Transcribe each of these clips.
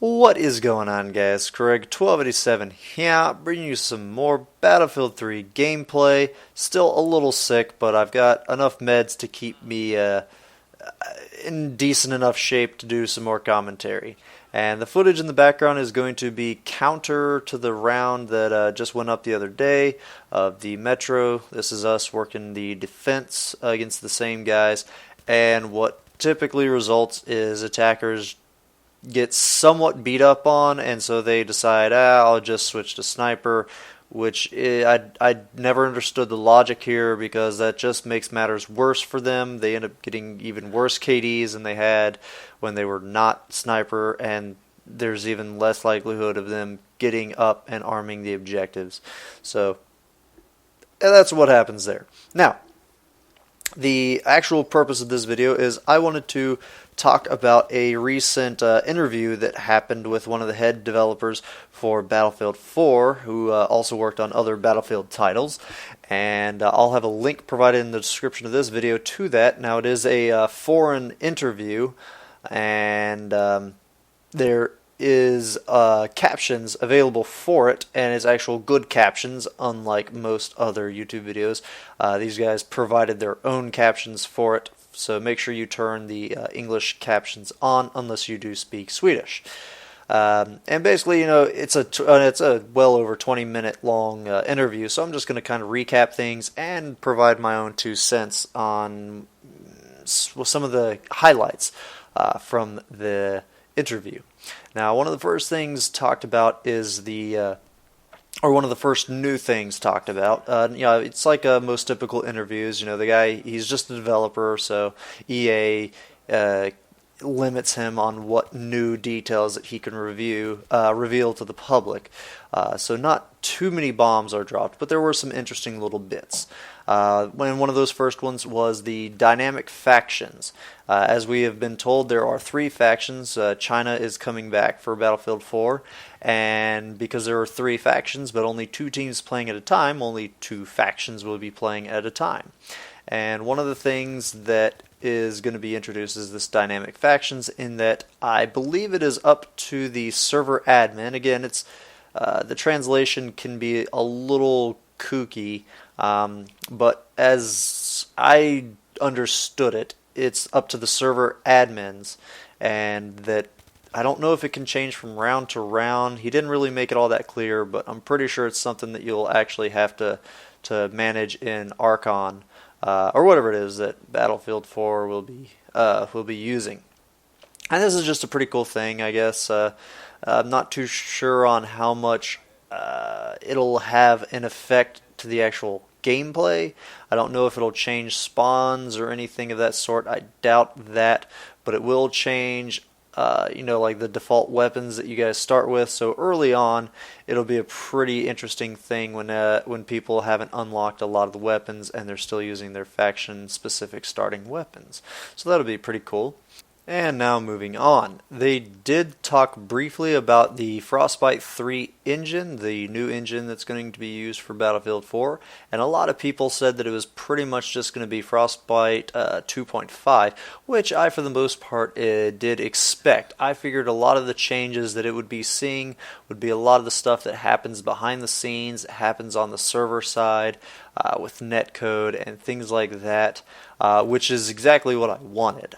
What is going on, guys? Craig 1287 here, bringing you some more Battlefield 3 gameplay. Still a little sick, but I've got enough meds to keep me in decent enough shape to do some more commentary. And the footage in the background is going to be counter to the round that just went up the other day of the Metro. This is us working the defense against the same guys, and what typically results is attackers get somewhat beat up on, and so they decide, I'll just switch to sniper, which I never understood the logic here, because that just makes matters worse for them. They end up getting even worse KDs than they had when they were not sniper, and there's even less likelihood of them getting up and arming the objectives. So that's what happens there. Now, the actual purpose of this video is I wanted to talk about a recent interview that happened with one of the head developers for Battlefield 4, who also worked on other Battlefield titles, and I'll have a link provided in the description of this video to that. Now, it is a foreign interview, and there is captions available for it, and it's actual good captions, unlike most other YouTube videos. These guys provided their own captions for it, so make sure you turn the English captions on unless you do speak Swedish. And basically, you know, it's a well over 20-minute long interview, so I'm just going to kind of recap things and provide my own 2 cents on some of the highlights from the interview. Now, one of the first things talked about is one of the first new things talked about. It's like most typical interviews. You know, the guy, he's just a developer, so EA limits him on what new details that he can reveal to the public. So not too many bombs are dropped, but there were some interesting little bits. When one of those first ones was the dynamic factions. As we have been told, there are 3 factions. China is coming back for Battlefield 4, and because there are 3 factions but only 2 teams playing at a time, only 2 factions will be playing at a time. And one of the things that is going to be introduced is this dynamic factions, in that I believe it is up to the server admin. Again, it's the translation can be a little kooky, but as I understood it, it's up to the server admins, and that I don't know if it can change from round to round. He didn't really make it all that clear, but I'm pretty sure it's something that you'll actually have to manage in Archon, or whatever it is that Battlefield 4 will be using. And this is just a pretty cool thing, I guess. I'm not too sure on how much it'll have an effect to the actual gameplay. I don't know if it'll change spawns or anything of that sort. I doubt that, but it will change like the default weapons that you guys start with. So early on, it'll be a pretty interesting thing when people haven't unlocked a lot of the weapons and they're still using their faction-specific starting weapons. So that'll be pretty cool. And now moving on, they did talk briefly about the Frostbite 3 engine, the new engine that's going to be used for Battlefield 4, and a lot of people said that it was pretty much just going to be Frostbite 2.5, which I for the most part did expect. I figured a lot of the changes that it would be seeing would be a lot of the stuff that happens behind the scenes, happens on the server side, with netcode and things like that, which is exactly what I wanted.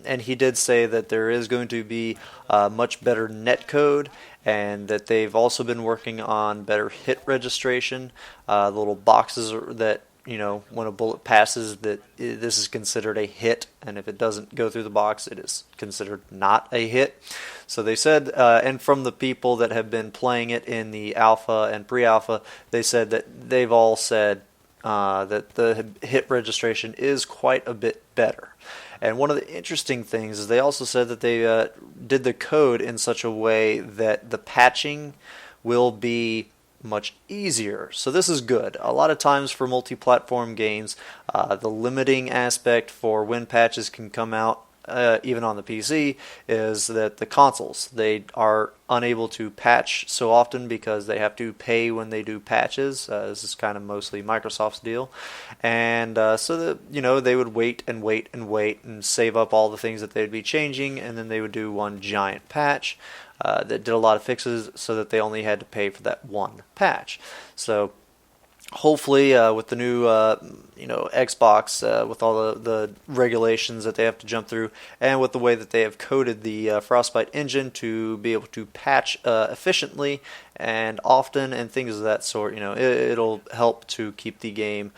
And he did say that there is going to be much better netcode, and that they've also been working on better hit registration. The little boxes that, you know, when a bullet passes, that this is considered a hit, and if it doesn't go through the box, it is considered not a hit. So they said, and from the people that have been playing it in the alpha and pre-alpha, they said that they've all said that the hit registration is quite a bit better. And one of the interesting things is they also said that they did the code in such a way that the patching will be much easier. So this is good. A lot of times for multi-platform games, the limiting aspect for when patches can come out even on the PC, is that the consoles, they are unable to patch so often because they have to pay when they do patches. This is kind of mostly Microsoft's deal, and so that they would wait and wait and wait and save up all the things that they'd be changing, and then they would do one giant patch that did a lot of fixes, so that they only had to pay for that one patch. So hopefully, with the new Xbox, with all the regulations that they have to jump through, and with the way that they have coded the Frostbite engine to be able to patch efficiently and often and things of that sort, it'll help to keep the game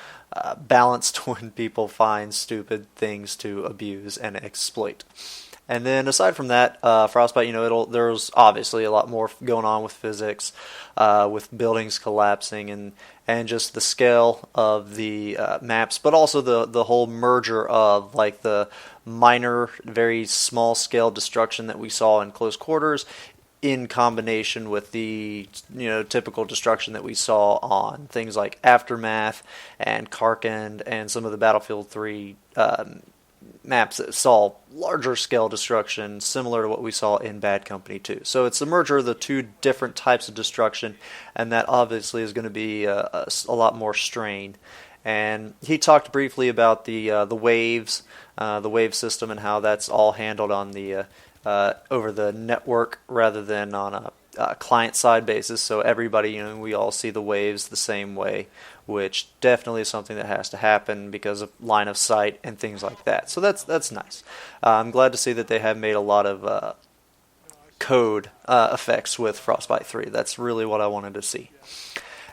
balanced when people find stupid things to abuse and exploit. And then aside from that, Frostbite, there's obviously a lot more going on with physics, with buildings collapsing and just the scale of the maps, but also the whole merger of like the minor, very small scale destruction that we saw in close quarters, in combination with the typical destruction that we saw on things like Aftermath and Karkand and some of the Battlefield 3 maps that saw larger scale destruction, similar to what we saw in Bad Company 2. So it's a merger of the two different types of destruction, and that obviously is going to be a lot more strain. And he talked briefly about the waves, the wave system, and how that's all handled on the over the network rather than on a client-side basis. So everybody, we all see the waves the same way, which definitely is something that has to happen because of line of sight and things like that. So that's nice. I'm glad to see that they have made a lot of code effects with Frostbite 3. That's really what I wanted to see.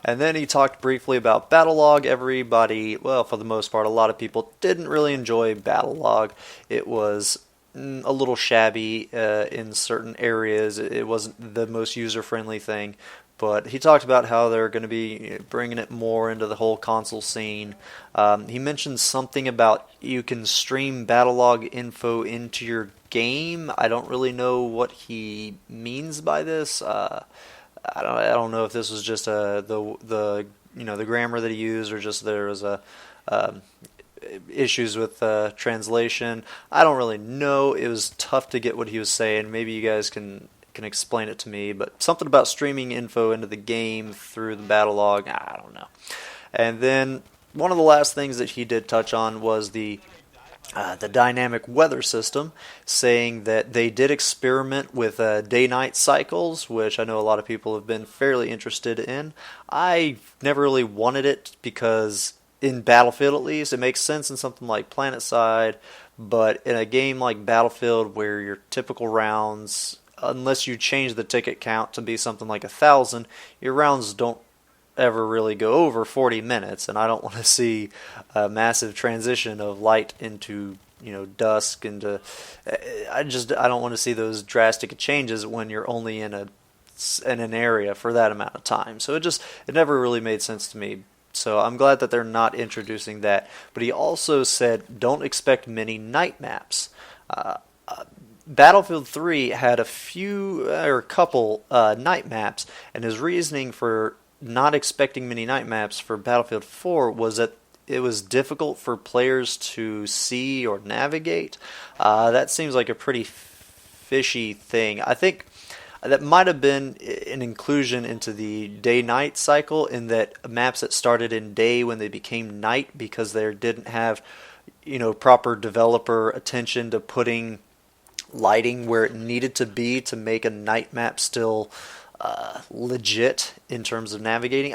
And then he talked briefly about Battlelog. Everybody, well, for the most part, a lot of people didn't really enjoy Battlelog. It was a little shabby in certain areas. It wasn't the most user-friendly thing. But he talked about how they're going to be bringing it more into the whole console scene. He mentioned something about you can stream Battlelog info into your game. I don't really know what he means by this. I don't know if this was just the grammar that he used, or just there was issues with translation. I don't really know. It was tough to get what he was saying. Maybe you guys can explain it to me, but something about streaming info into the game through the Battlelog, I don't know. And then one of the last things that he did touch on was the dynamic weather system, saying that they did experiment with day-night cycles, which I know a lot of people have been fairly interested in. I never really wanted it because in Battlefield, at least, it makes sense in something like PlanetSide, but in a game like Battlefield where your typical rounds, unless you change the ticket count to be something like 1,000, your rounds don't ever really go over 40 minutes, and I don't want to see a massive transition of light into dusk into. I don't want to see those drastic changes when you're only in an area for that amount of time. So it never really made sense to me. So I'm glad that they're not introducing that. But he also said, don't expect many night maps. Battlefield 3 had a couple night maps, and his reasoning for not expecting many night maps for Battlefield 4 was that it was difficult for players to see or navigate. That seems like a pretty fishy thing. I think that might have been an inclusion into the day-night cycle, in that maps that started in day when they became night because they didn't have proper developer attention to putting lighting where it needed to be to make a night map still legit in terms of navigating.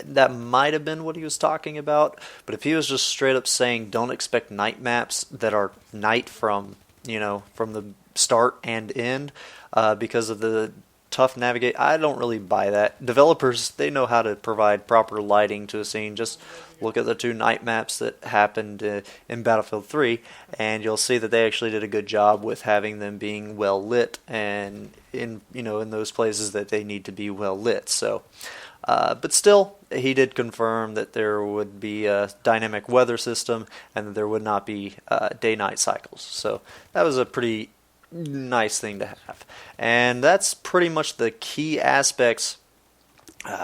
That might have been what he was talking about. But if he was just straight up saying don't expect night maps that are night from the start and end because of the tough navigate, I don't really buy that. Developers, they know how to provide proper lighting to a scene. Just look at the two night maps that happened in Battlefield 3, and you'll see that they actually did a good job with having them being well lit, and in those places that they need to be well lit. So, but still, he did confirm that there would be a dynamic weather system and that there would not be day-night cycles. So that was a pretty nice thing to have. And that's pretty much the key aspects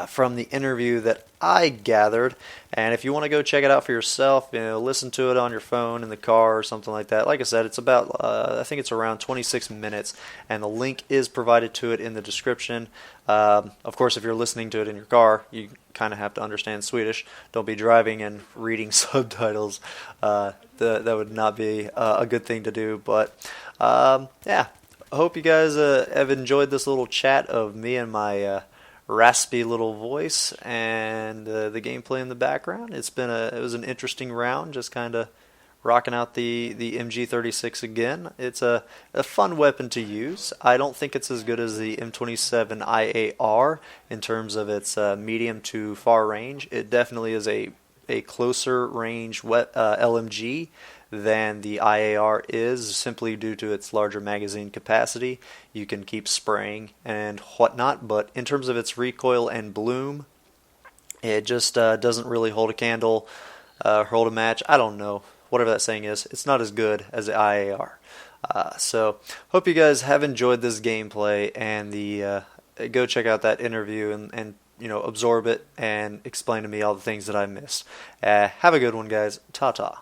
from the interview that I gathered. And if you want to go check it out for yourself, listen to it on your phone in the car or something like that. Like I said, it's about, I think it's around 26 minutes, and the link is provided to it in the description. Of course, if you're listening to it in your car, you kind of have to understand Swedish. Don't be driving and reading subtitles. That would not be a good thing to do. But yeah, I hope you guys have enjoyed this little chat of me and my raspy little voice and the gameplay in the background. It was an interesting round, just kind of rocking out the MG36 again. It's a fun weapon to use. I don't think it's as good as the M27 IAR in terms of its medium to far range. It definitely is a closer range LMG than the IAR is, simply due to its larger magazine capacity. You can keep spraying and whatnot, but in terms of its recoil and bloom, it just doesn't really hold a candle, hold a match. I don't know, whatever that saying is. It's not as good as the IAR. So hope you guys have enjoyed this gameplay, and go check out that interview and absorb it and explain to me all the things that I missed. Have a good one, guys. Ta-ta.